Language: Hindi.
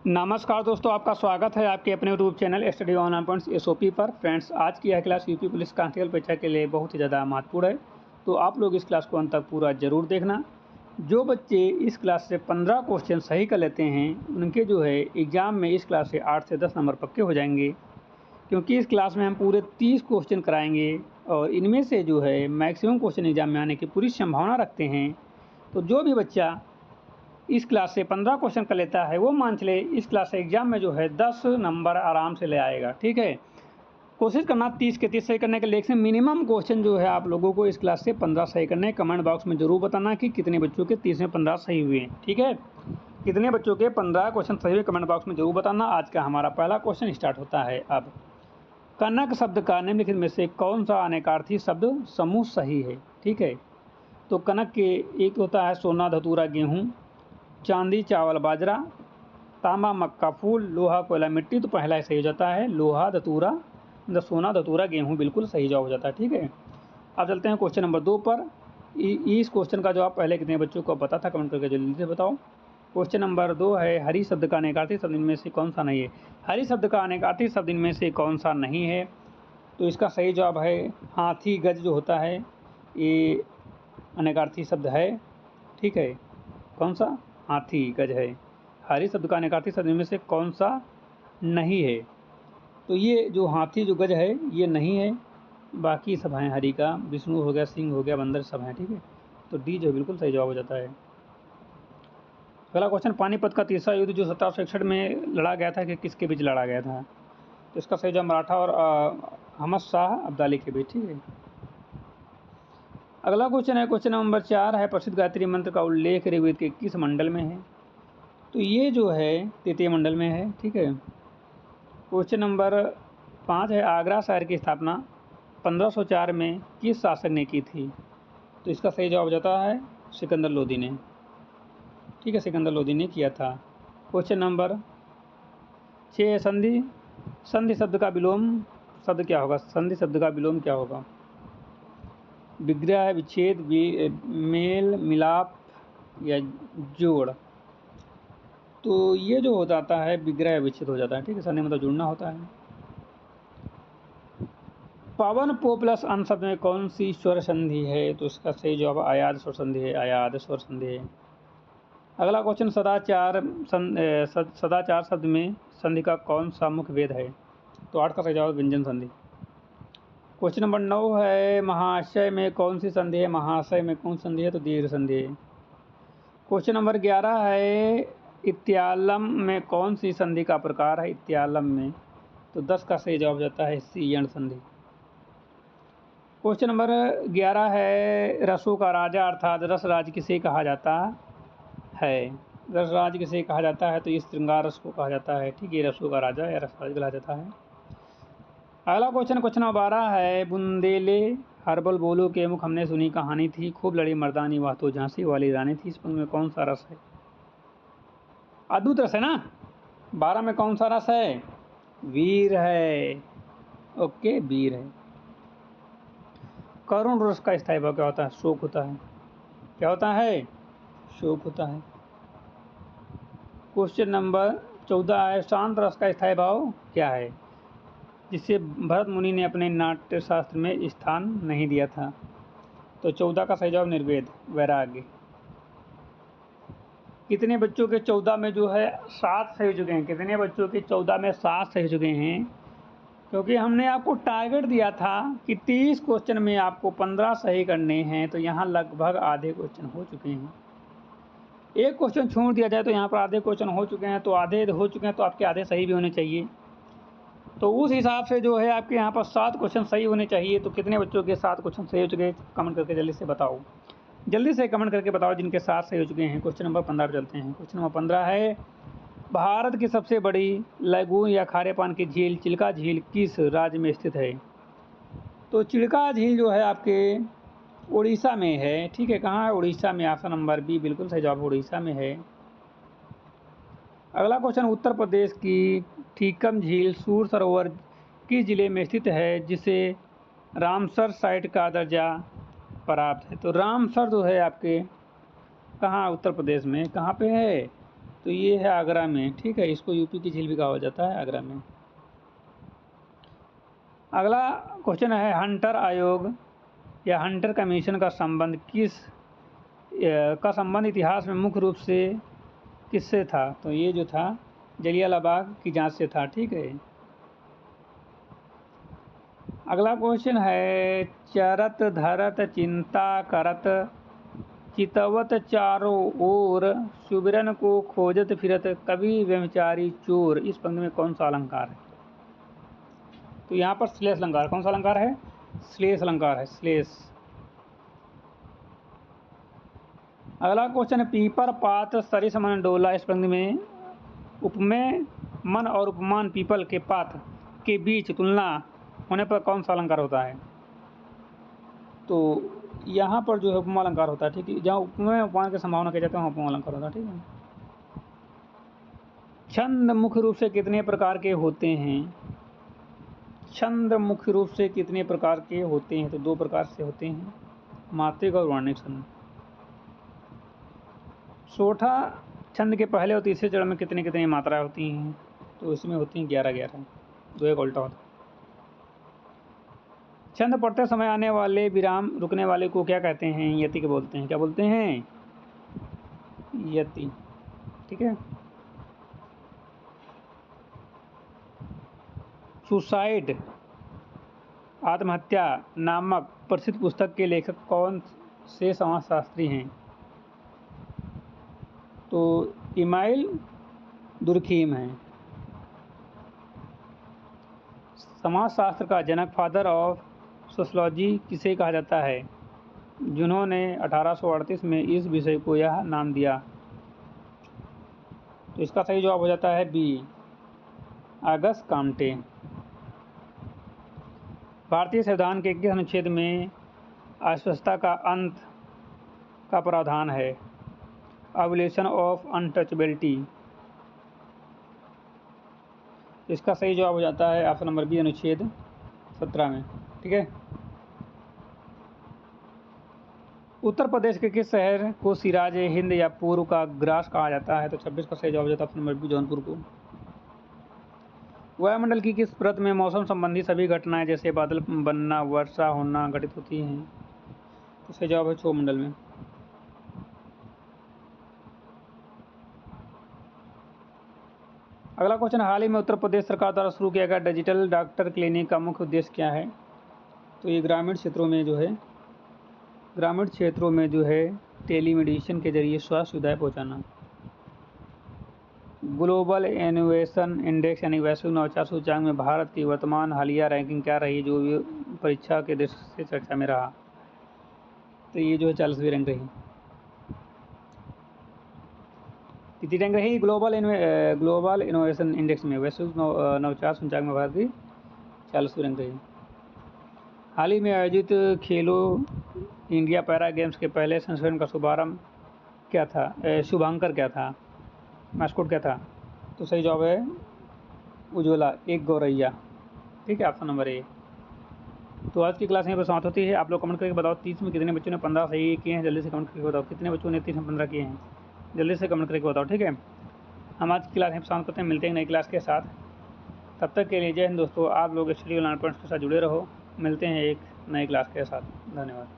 नमस्कार दोस्तों, आपका स्वागत है आपके अपने YouTube channel study online points SOP पर। फ्रेंड्स, आज की यह क्लास यूपी पुलिस कांस्टेबल परीक्षा के लिए बहुत ही ज़्यादा महत्वपूर्ण है, तो आप लोग इस क्लास को अंत तक पूरा ज़रूर देखना। जो बच्चे इस क्लास से 15 क्वेश्चन सही कर लेते हैं उनके जो है एग्ज़ाम में इस क्लास से 8 से 10 नंबर पक्के हो जाएंगे, क्योंकि इस क्लास में हम पूरे 30 क्वेश्चन कराएंगे और इनमें से जो है मैक्सिमम क्वेश्चन एग्ज़ाम में आने की पूरी संभावना रखते हैं। तो जो भी बच्चा इस क्लास से 15 क्वेश्चन कर लेता है वो मान चले इस क्लास से एग्जाम में जो है 10 नंबर आराम से ले आएगा। ठीक है, कोशिश करना 30 के 30 सही करने के, लेकिन मिनिमम क्वेश्चन जो है आप लोगों को इस क्लास से 15 सही करने। कमेंट बॉक्स में जरूर बताना कि कितने बच्चों के 30 में 15 सही हुए हैं। ठीक है, कितने बच्चों के 15 क्वेश्चन सही हुए कमेंट बॉक्स में जरूर बताना। आज का हमारा पहला क्वेश्चन स्टार्ट होता है। अब कनक शब्द का निम्नलिखित में से कौन सा अनेकार्थी शब्द समूह सही है। ठीक है, तो कनक के एक होता है सोना धतूरा गेहूँ, चांदी चावल बाजरा, तांबा मक्का फूल, लोहा कोयला मिट्टी। तो पहला सही हो जाता है लोहा धतूरा, मतलब सोना धतूरा गेहूँ, बिल्कुल सही जवाब हो जाता है। ठीक है, अब चलते हैं क्वेश्चन नंबर 2 पर। इस क्वेश्चन का जवाब पहले कितने बच्चों को पता था कमेंट करके जल्दी से बताओ। क्वेश्चन नंबर 2 है हरी शब्द का अनेकार्थी शब्द इनमें से कौन सा नहीं है। हरी शब्द का अनेकार्थी शब्द इनमें से कौन सा नहीं है, तो इसका सही जवाब है हाथी गज। जो होता है ये अनेकार्थी शब्द है। ठीक है, कौन सा, हाथी गज है। हरी शब्द का अनेकार्थी शब्द इनमें से कौन सा नहीं है, तो ये जो हाथी जो गज है ये नहीं है, बाकी सब हैं। हरी का विष्णु हो गया, सिंह हो गया, बंदर सब हैं। ठीक है, तो डी जो बिल्कुल सही जवाब हो जाता है। अगला क्वेश्चन, पानीपत का तीसरा युद्ध जो 1761 में लड़ा गया था कि किसके बीच लड़ा गया था, तो इसका सही जवाब मराठा और अहमद शाह अब्दाली के बीच। ठीक है, अगला क्वेश्चन है क्वेश्चन नंबर 4 है प्रसिद्ध गायत्री मंत्र का उल्लेख ऋग्वेद के किस मंडल में है, तो ये जो है तृतीय मंडल में है। ठीक है, क्वेश्चन नंबर 5 है आगरा शहर की स्थापना 1504 में किस शासक ने की थी, तो इसका सही जवाब हो जाता है सिकंदर लोदी ने। ठीक है, सिकंदर लोदी ने किया था। क्वेश्चन नंबर 6 संधि। संधि शब्द का विलोम शब्द क्या होगा, संधि शब्द का विलोम क्या होगा। विग्रह, विच्छेद, मेल मिलाप या जोड़, तो ये जो हो जाता है विग्रह विच्छेद हो जाता है। ठीक है, संधि मतलब जुड़ना होता है। पवन पो प्लस अन शब्द में कौन सी स्वर संधि है, तो इसका सही जवाब आयाद स्वर संधि है, आयाद स्वर संधि है। अगला क्वेश्चन, सदाचार शब्द में संधि का कौन सा मुख्य भेद है, तो 8 का सही जवाब व्यंजन संधि। क्वेश्चन नंबर 9 है महाशय में कौन सी संधि है, महाशय में कौन संधि है, तो दीर्घ संधि है। क्वेश्चन नंबर 11 है इत्यालम में कौन सी संधि का प्रकार है, इत्यालम में, तो 10 का सही जवाब जाता है सी यण संधि। क्वेश्चन नंबर 11 है रसों का राजा अर्थात रसराज किसे कहा जाता है, रसराज किसे कहा जाता है, तो इस श्रृंगार रस को कहा जाता है। ठीक है, रसों का राजा या रसराज कहा जाता है। अगला क्वेश्चन नंबर 12 है बुंदेले हर्बल बोलो के मुख हमने सुनी कहानी थी, खूब लड़ी मर्दानी वह तो झांसी वाली रानी थी। इस पंक्ति में कौन सा रस है, अद्भुत रस है ना। 12 में कौन सा रस है, वीर है। ओके, वीर है। करुण रस का स्थायी भाव क्या होता है, शोक होता है। क्या होता है, शोक होता है। क्वेश्चन नंबर 14 है शांत रस का स्थायी भाव क्या है, जिसे भरत मुनि ने अपने नाट्य शास्त्र में स्थान नहीं दिया था, तो 14 का सही जवाब निर्वेद, वैराग्य। कितने बच्चों के 14 में जो है 7 सही हो चुके हैं, कितने बच्चों के 14 में 7 सही हो चुके हैं, क्योंकि हमने आपको टारगेट दिया था कि 30 क्वेश्चन में आपको 15 सही करने हैं, तो यहाँ लगभग आधे क्वेश्चन हो चुके हैं। एक क्वेश्चन छोड़ दिया जाए तो यहाँ पर आधे क्वेश्चन हो चुके हैं, तो आधे हो चुके हैं तो आपके आधे सही भी होने चाहिए। तो उस हिसाब से जो है आपके यहाँ पर 7 क्वेश्चन सही होने चाहिए। तो कितने बच्चों के 7 क्वेश्चन सही हो चुके हैं कमेंट करके जल्दी से बताओ, जल्दी से कमेंट करके बताओ जिनके 7 सही हो चुके हैं। क्वेश्चन नंबर 15 पर चलते हैं। क्वेश्चन नंबर 15 है भारत की सबसे बड़ी लैगून या खारे पानी की झील चिल्का झील किस राज्य में स्थित है, तो चिल्का झील जो है आपके उड़ीसा में है। ठीक है, कहाँ है, उड़ीसा में। ऑप्शन नंबर बी बिल्कुल सही जवाब उड़ीसा में है। अगला क्वेश्चन, उत्तर प्रदेश की ठीकम झील सूर सरोवर किस जिले में स्थित है जिसे रामसर साइट का दर्जा प्राप्त है, तो रामसर जो है आपके कहाँ, उत्तर प्रदेश में। कहाँ पे है, तो ये है आगरा में, ठीक है। इसको यूपी की झील भी कहा जाता है, आगरा में। अगला क्वेश्चन है, हंटर आयोग या हंटर कमीशन का संबंध इतिहास में मुख्य रूप से किससे था? तो ये जो था जलियांवाला बाग की जांच से था, ठीक है। अगला क्वेश्चन है, चरत धरत चिंता करत चितवत चारों ओर सुबिरन को खोजत फिरत कवि व्यभिचारी चोर, इस पंक्ति में कौन सा अलंकार है? तो यहाँ पर श्लेष अलंकार, कौन सा अलंकार है? श्लेष अलंकार है, श्लेष। अगला क्वेश्चन है, पीपर पात सरिस मन डोला, इस पंक्ति में उपमेय मन और उपमान पीपल के पात के बीच तुलना होने पर कौन सा अलंकार होता है? तो यहाँ पर जो है उपमा अलंकार होता है, ठीक है। जहाँ उपमेय उपमान की संभावना कही जाती है वहाँ उपमा अलंकार होता है, ठीक है। छंद मुख्य रूप से कितने प्रकार के होते हैं? छंद मुख्य रूप से कितने प्रकार के होते हैं? तो 2 प्रकार से होते हैं, मात्रिक और वर्णिक छंद। सोठा छंद के पहले और तीसरे चरण में कितनी कितनी मात्राएं होती हैं? तो इसमें होती हैं 11-11, 2 एक उल्टा होता है। छंद पढ़ते समय आने वाले विराम रुकने वाले को क्या कहते हैं? यति के बोलते हैं। क्या बोलते हैं? यति, ठीक है। सुसाइड आत्महत्या नामक प्रसिद्ध पुस्तक के लेखक कौन से समाजशास्त्री हैं? तो इमाइल दुर्खीम हैं। समाजशास्त्र का जनक, फादर ऑफ सोशलॉजी किसे कहा जाता है? जिन्होंने 1838 में इस विषय को यह नाम दिया। तो इसका सही जवाब हो जाता है बी, अगस्त काम्टे। भारतीय संविधान के किस अनुच्छेद में अस्पृश्यता का अंत का प्रावधान है? Abolition of untouchability. इसका सही जवाब हो जाता है ऑप्शन नंबर बी, अनुच्छेद 17 में, ठीक है। उत्तर प्रदेश के किस शहर को सिराज हिंद या पूर्व का ग्रास कहा जाता है? तो 26 का सही जवाब हो जाता है ऑप्शन नंबर बी, जौनपुर को। वायुमंडल की किस परत में मौसम संबंधी सभी घटनाएं जैसे बादल बनना, वर्षा होना घटित होती हैं? तो सही जवाब है क्षोभमंडल में। अगला क्वेश्चन, हाल ही में उत्तर प्रदेश सरकार द्वारा शुरू किया गया डिजिटल डॉक्टर क्लिनिक का मुख्य उद्देश्य क्या है? तो ये ग्रामीण क्षेत्रों में जो है टेलीमेडिसिन के जरिए स्वास्थ्य सुविधाएं पहुंचाना। ग्लोबल इनोवेशन इंडेक्स यानी वैश्विक नवाचार सूचकांक में भारत की वर्तमान हालिया रैंकिंग क्या रही, जो भी परीक्षा के दृष्टि से चर्चा में रहा? तो ये जो है 40वीं रैंक रही। कितनी रैंक रही ग्लोबल इनोवेशन इंडेक्स में? वैश्विक नवाचार सूचकांक में भारत की 40वीं रैंक रही। हाल ही में आयोजित खेलो इंडिया पैरा गेम्स के पहले संस्करण का शुभारंभ क्या था? शुभांकर क्या था? मैस्कोट क्या था? तो सही जवाब है उज्ज्वला, एक गौरैया, ठीक है, ऑप्शन नंबर ए। तो आज की क्लास यहीं पर समाप्त होती है। आप लोग कमेंट करके बताओ 30 में कितने बच्चों ने 15 सही किए हैं? जल्दी से कमेंट करके बताओ कितने बच्चों ने 30 में 15 किए हैं? जल्दी से कमेंट करके बताओ, ठीक है। हम आज की क्लास यहीं पर समाप्त करते हैं, मिलते हैं नई क्लास के साथ। तब तक के लिए जय हिंद दोस्तों। आप लोग स्टडी ऑनलाइन पॉइंट्स के साथ जुड़े रहो। मिलते हैं एक नई क्लास के साथ। धन्यवाद।